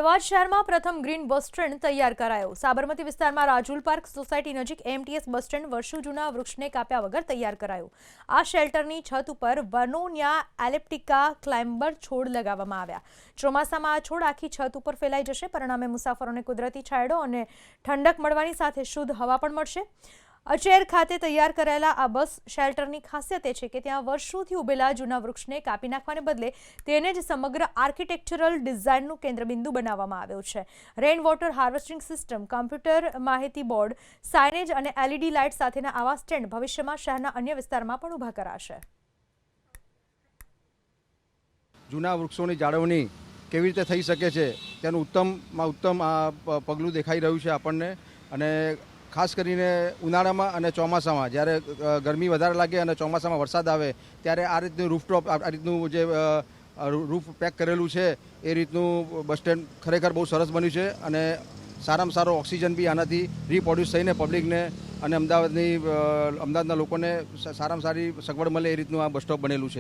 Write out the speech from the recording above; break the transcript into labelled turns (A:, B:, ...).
A: અમદાવાદ શહેરમાં પ્રથમ green bus stand તૈયાર કરાયો। સાબરમતી વિસ્તારમાં રાજુલ પાર્ક સોસાયટી નજીક એમટીએસ બસ સ્ટેન્ડ વર્ષો જૂના વૃક્ષને કાપ્યા વગર તૈયાર કરાયું। આ શેલ્ટરની છત ઉપર વનોનિયા એલિપ્ટિકા ક્લાઇમ્બર છોડ લગાવવામાં આવ્યા। ચોમાસામાં આ છોડ આખી છત ઉપર ફેલાઈ જશે, પરિણામે મુસાફરોને કુદરતી છાંયડો અને ઠંડક મળવાની સાથે શુદ્ધ હવા પણ મળશે। અચેર ખાતે તૈયાર કરાયેલા આ બસ શેલ્ટરની ખાસિયત એ છે કે ત્યાં વર્ષોથી ઉભેલા જૂના વૃક્ષને કાપી નાખવાને બદલે તેને જ સમગ્ર આર્કિટેક્ચરલ ડિઝાઇનનું કેન્દ્રબિંદુ બનાવવામાં આવ્યું છે। Rain water harvesting system, computer માહિતી બોર્ડ, સાઇનેજ અને એલઈડી લાઇટ સાથેના આવા સ્ટેન્ડ ભવિષ્યમાં શહેરના અન્ય વિસ્તારમાં પણ ઊભા કરાશે।
B: જૂના વૃક્ષોની જાળવણી કેવી રીતે થઈ શકે છે તેનું ઉત્તમમાં ઉત્તમ આ પગલું દેખાઈ રહ્યું છે આપણને। અને ખાસ કરીને ઉનાળામાં અને ચોમાસામાં જ્યારે ગરમી વધારે લાગે અને ચોમાસામાં વરસાદ આવે ત્યારે આ રીતનું રૂફટોપ, આ રીતનું જે રૂફ પેક કરેલું છે એ રીતનું બસ સ્ટેન્ડ ખરેખર બહુ સરસ બન્યું છે અને સારામાં સારો ઓક્સિજન બી આનાથી રીપ્રોડ્યુસ થઈને પબ્લિકને અને અમદાવાદના લોકોને સારામાં સારી સગવડ મળે એ રીતનું આ બસ સ્ટોપ બનેલું છે।